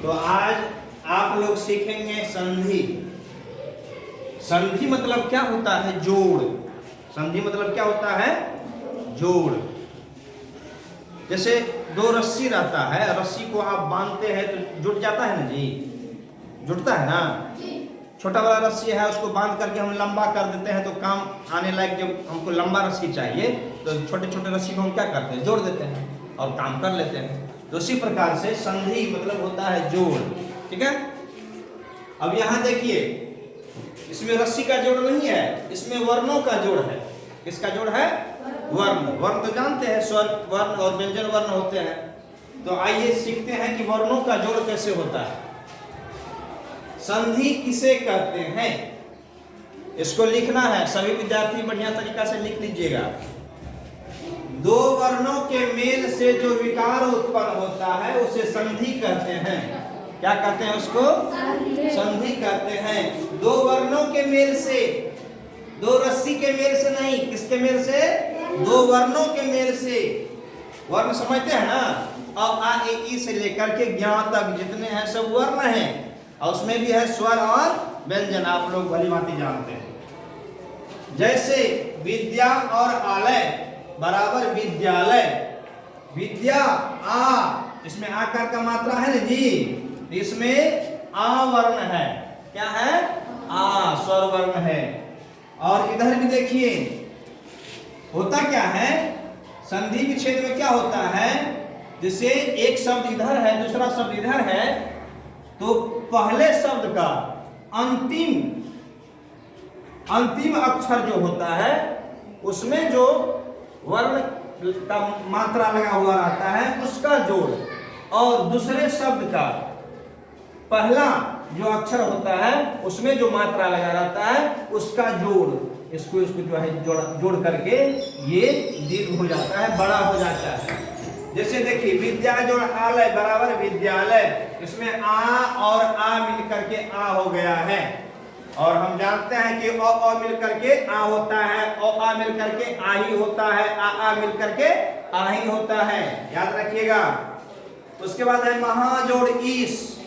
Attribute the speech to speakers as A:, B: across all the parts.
A: तो आज आप लोग सीखेंगे संधि। संधि मतलब क्या होता है? जोड़। संधि मतलब क्या होता है? जोड़। जैसे दो रस्सी रहता है, रस्सी को आप बांधते हैं तो जुट जाता है ना जी, जुटता है ना। छोटा वाला रस्सी है, उसको बांध करके हम लंबा कर देते हैं तो काम आने लायक, जब हमको लंबा रस्सी चाहिए तो छोटे छोटे रस्सी को हम क्या करते हैं? जोड़ देते हैं और काम कर लेते हैं। तो उसी प्रकार से संधि मतलब होता है जोड़। ठीक है। अब यहाँ देखिए, इसमें रस्सी का जोड़ नहीं है, इसमें वर्णों का जोड़ है। किसका जोड़ है? वर्ण। वर्ण तो जानते हैं, स्वर वर्ण और व्यंजन वर्ण होते हैं। तो आइए सीखते हैं कि वर्णों का जोड़ कैसे होता है। संधि किसे कहते हैं, इसको लिखना है। सभी विद्यार्थी बढ़िया तरीका से लिख लीजिएगा। दो वर्णों के मेल से जो विकार उत्पन्न होता है उसे संधि कहते हैं। क्या कहते हैं उसको? संधि कहते हैं। दो वर्णों के मेल से, दो रस्सी के मेल से नहीं, किसके मेल से? दो वर्णों के मेल से। वर्ण समझते हैं ना? अब आ ए ई से लेकर के ज्ञ तक जितने हैं सब वर्ण हैं, और उसमें भी है स्वर और व्यंजन। आप लोग भली भांति जानते हैं। जैसे विद्या और आलय बराबर विद्यालय। विद्या आ, इसमें आकार का मात्रा है ना जी, इसमें आ वर्ण है। क्या है? आ, स्वर वर्ण है। और इधर भी देखिए, होता क्या है? संधि विच्छेद में क्या होता है? जैसे एक शब्द इधर है, दूसरा शब्द इधर है, तो पहले शब्द का अंतिम अक्षर जो होता है उसमें जो वर्ण का मात्रा लगा हुआ रहता है उसका जोड़, और दूसरे शब्द का पहला जो अक्षर होता है उसमें जो मात्रा लगा रहता है उसका जोड़, इसको जो है जोड़ करके ये दीर्घ हो जाता है, बड़ा हो जाता है। जैसे देखिए, विद्या जोड़ आलय बराबर विद्यालय, इसमें आ और आ मिल करके आ हो गया है। और हम जानते हैं कि अ मिल करके आ होता है, आ मिल करके आ ही होता है, आ मिल करके आ ही होता है, याद रखिएगा। उसके बाद है महा जोड़ ईश।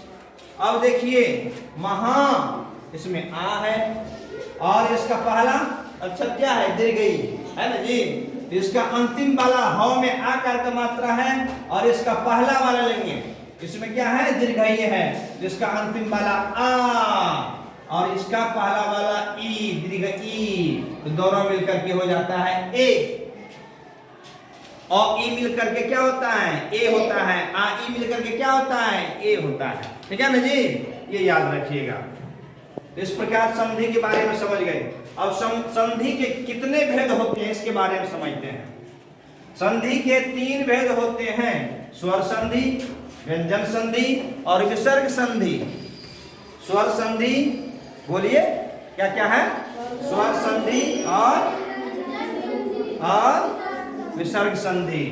A: अब देखिए, महा, इसमें आ है और इसका पहला अक्षर क्या है? दीर्घई है ना जी। इसका अंतिम वाला ह में आकार का मात्रा है, और इसका पहला वाला लेंगे, इसमें क्या है? दीर्घई है। इसका अंतिम वाला आ और इसका पहला वाला ई, दीर्घ ई, तो दोनों मिलकर के हो जाता है ए। और ई मिलकर के क्या होता है? ए होता है। आ ई मिलकर के क्या होता है? ए होता है। ठीक है ना जी, ये याद रखिएगा। तो इस प्रकार संधि के बारे में समझ गए। अब संधि के कितने भेद होते हैं इसके बारे में समझते हैं। संधि के 3 भेद होते हैं: स्वर संधि, व्यंजन संधि और विसर्ग संधि। स्वर संधि, बोलिए क्या क्या है? स्वर संधि और विसर्ग संधि।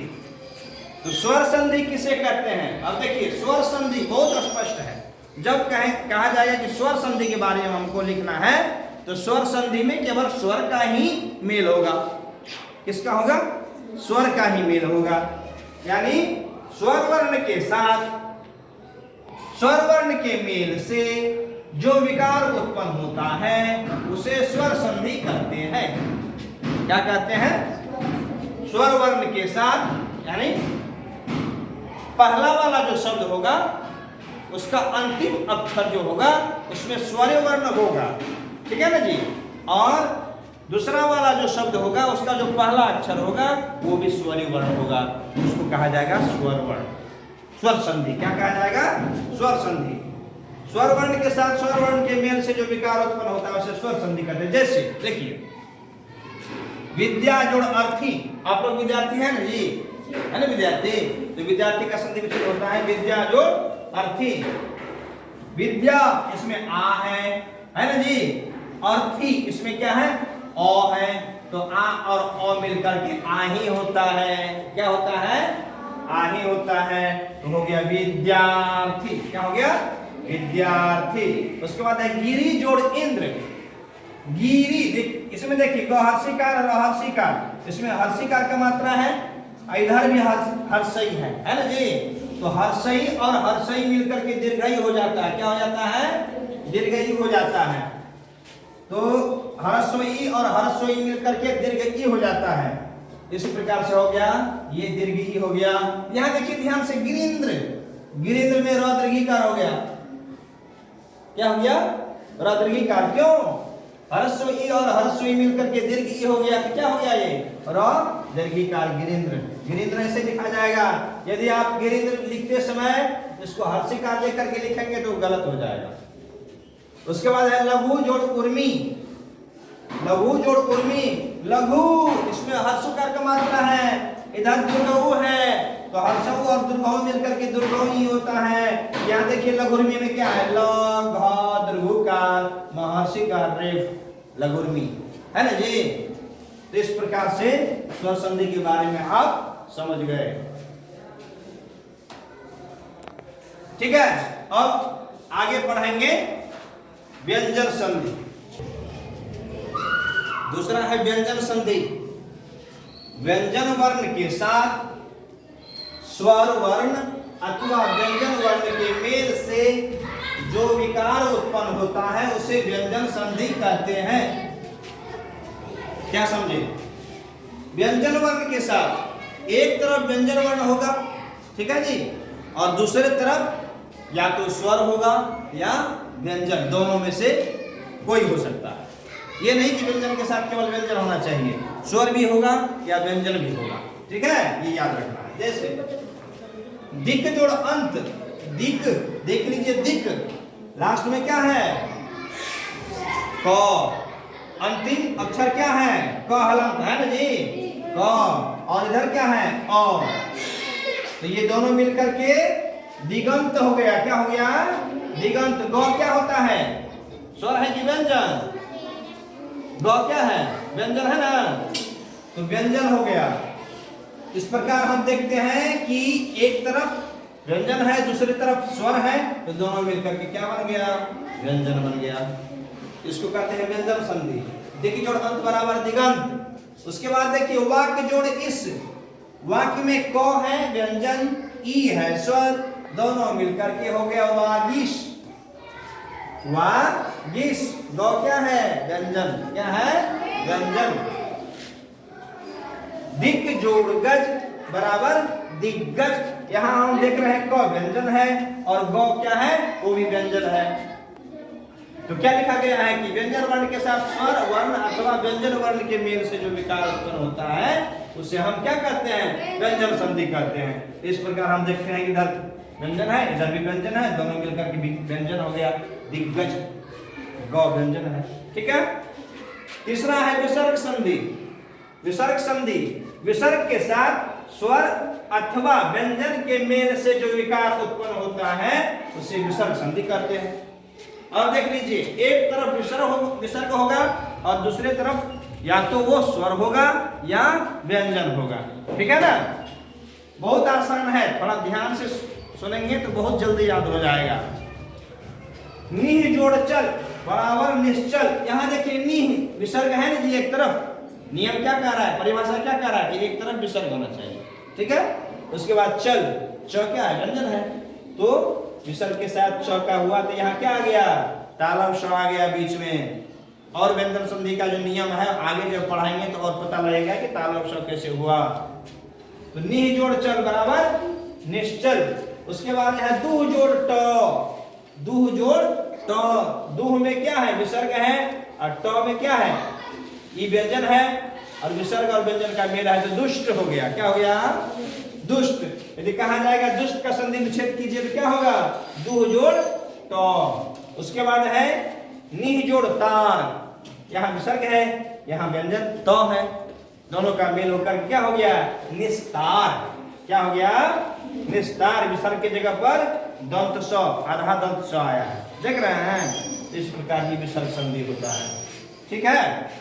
A: तो स्वर संधि किसे कहते हैं? अब देखिए, स्वर संधि बहुत स्पष्ट है। जब कहा जाएगा कि स्वर संधि के बारे में हमको लिखना है, तो स्वर संधि में केवल स्वर का ही मेल होगा। किसका होगा? स्वर का ही मेल होगा। यानी स्वर वर्ण के साथ स्वर वर्ण के मेल से जो विकार उत्पन्न होता है उसे स्वर संधि कहते हैं। क्या कहते हैं? स्वर वर्ण के साथ, यानी पहला वाला जो शब्द होगा उसका अंतिम अक्षर जो होगा उसमें स्वर वर्ण होगा। ठीक है ना जी। और दूसरा वाला जो शब्द होगा उसका जो पहला अक्षर होगा वो भी स्वर वर्ण होगा, उसको कहा जाएगा स्वर वर्ण, स्वर संधि। क्या कहा जाएगा? स्वर संधि। स्वर वर्ण के साथ स्वर वर्ण के मेल से जो विकार उत्पन्न होता है उसे स्वर संधि कहते हैं। जैसे देखिए, विद्या जोड़ अर्थी। आप लोग विद्यार्थी हैं ना जी, है ना विद्यार्थी? तो विद्यार्थी का संधि विच्छेद होता है विद्या जोड़ अर्थी। विद्या, इसमें आ है ना जी। अर्थी, इसमें क्या है? ओ है। तो आ और ओ मिलकर के आ ही होता है। क्या होता है? आ ही होता है। तो हो गया विद्यार्थी। क्या हो गया? विद्यार्थी। उसके बाद है गिरी जोड़ इंद्र। गिरी, इसमें देखिए हर्षिकार और हर्षिकार, इसमें हर्षिकार का मात्रा है, इधर भी हर्षई है ना जी। तो हर्षई और हर्षई मिलकर के दीर्घई हो जाता है। क्या हो जाता है? दीर्घई हो जाता है। तो हर्षई और हर्षई मिलकर के दीर्घई हो जाता है। इस प्रकार से हो गया, ये दीर्घई हो गया। यहां देखिए ध्यान से, गिरीन्द्र, गिरीन्द्र में र दीर्घीकार हो गया। क्या हो गया? र दीर्घीकार। क्यों? हर्षई और हर्षई मिलकर के दीर्घ ई हो गया। क्या हो गया? ये र दीर्घीकार गिरीन्द्र। गिरीन्द्र ऐसे लिखा जाएगा। यदि आप गिरीन्द्र लिखते समय इसको हर्षिकार लेकर के लिखेंगे तो गलत हो जाएगा। उसके बाद है लघु जोड़ उर्मी। लघु जोड़ उर्मी, लघु इसमें हर्षकार का मात्रा है, इधर दुर्गऊ है, तो हर्षऊ और दुर्गऊ मिलकर के दुर्गऊ ही होता है। यहाँ देखिए लघुर्मी में क्या है? ल घ दीर्घकार महर्षिकार रेफ लघुर्मी है ना जी। तो इस प्रकार से स्वर संधि के बारे में आप समझ गए। ठीक है, अब आगे पढ़ेंगे व्यंजन संधि। दूसरा है व्यंजन संधि। व्यंजन वर्ण के साथ स्वर वर्ण अथवा व्यंजन वर्ण के मेल से जो विकार उत्पन्न होता है उसे व्यंजन संधि कहते हैं। क्या समझे? व्यंजन वर्ण के साथ एक तरफ व्यंजन वर्ण होगा, ठीक है जी, और दूसरे तरफ या तो स्वर होगा या व्यंजन, दोनों में से कोई हो सकता है। ये नहीं कि व्यंजन के साथ केवल व्यंजन होना चाहिए, स्वर भी होगा या व्यंजन भी होगा। ठीक है, ये याद रखना है। जैसे दिक जोड़ अंत, दिक देख लीजिए, दिक लास्ट में क्या है? क। अंतिम अक्षर क्या है? क हलंत है ना जी, क। और इधर क्या है? अ। तो ये दोनों मिलकर के दिगंत हो गया। क्या हो गया? दिगंत। ग क्या होता है? स्वर है कि व्यंजन? ग क्या है? व्यंजन है ना, तो व्यंजन हो गया। इस प्रकार हम देखते हैं कि एक तरफ व्यंजन है, दूसरी तरफ स्वर है, तो दोनों मिलकर के क्या बन गया? व्यंजन बन गया। इसको कहते हैं व्यंजन संधि। देखिए जोड़ अंत बराबर दिगंत। उसके बाद देखिए वाक्य जोड़ इस, वाक्य में क है व्यंजन, ई है स्वर, दोनों मिलकर के हो गया वागीश। वागीश। दो क्या है? व्यंजन। क्या है? व्यंजन। दिक जोड़ गज बराबर दिग्गज। यहां हम देख रहे हैं क व्यंजन है और गौ क्या है? वो भी व्यंजन है। तो क्या लिखा गया है कि व्यंजन वर्ण के साथ स्वर वर्ण अथवा व्यंजन वर्ण के मेल से जो विकार उत्पन्न होता है उसे हम क्या कहते हैं? व्यंजन संधि कहते हैं। इस प्रकार हम देखते हैं कि इधर व्यंजन है, इधर भी व्यंजन है, दोनों मिलकर के व्यंजन हो गया दिग्गज। गौ व्यंजन है। ठीक है। तीसरा है विसर्ग संधि। विसर्ग संधि, विसर्ग के साथ स्वर अथवा व्यंजन के मेल से जो विकार उत्पन्न होता है उसे विसर्ग संधि कहते हैं। अब देख लीजिए, एक तरफ विसर्ग होगा और दूसरे तरफ या तो वो स्वर होगा या व्यंजन होगा। ठीक है ना, बहुत आसान है, थोड़ा ध्यान से सुनेंगे तो बहुत जल्दी याद हो जाएगा। निह जोड़ चल बराबर निश्चल। यहां देखिए निह विसर्ग है ना जी, एक तरफ। नियम क्या कह रहा है? परिभाषा क्या कह रहा है कि एक तरफ विसर्ग होना चाहिए। ठीक है। उसके बाद चल, च क्या है? व्यंजन है, तो विसर्ग के साथ च का हुआ तो यहाँ क्या आ गया? तालव श आ गया बीच में। और व्यंजन संधि का जो नियम है आगे जब पढ़ाएंगे तो और पता लगेगा कि तालव श कैसे हुआ। तो निह जोड़ चल बराबर निश्चल। उसके बाद है दूह जोड़ ट। दूह जोड़ ट। दूह में क्या है? विसर्ग है और ट में क्या है? ये व्यंजन है और विसर्ग और व्यंजन का मेल है तो दुष्ट हो गया। क्या हो गया? दुष्ट। यदि कहा जाएगा दुष्ट का संधि निषेध कीजिए तो क्या होगा? दूह जोड़ ट। उसके बाद है निह जोड़ तार। यहाँ विसर्ग है, यहाँ व्यंजन त है, दोनों का मेल होकर क्या हो गया? निस्तार। क्या हो गया? निस्तार। विसर्ग की जगह पर दंत स, आधा दंत स आया है, देख रहे हैं। इस प्रकार की विसर्ग संधि होता है। ठीक है।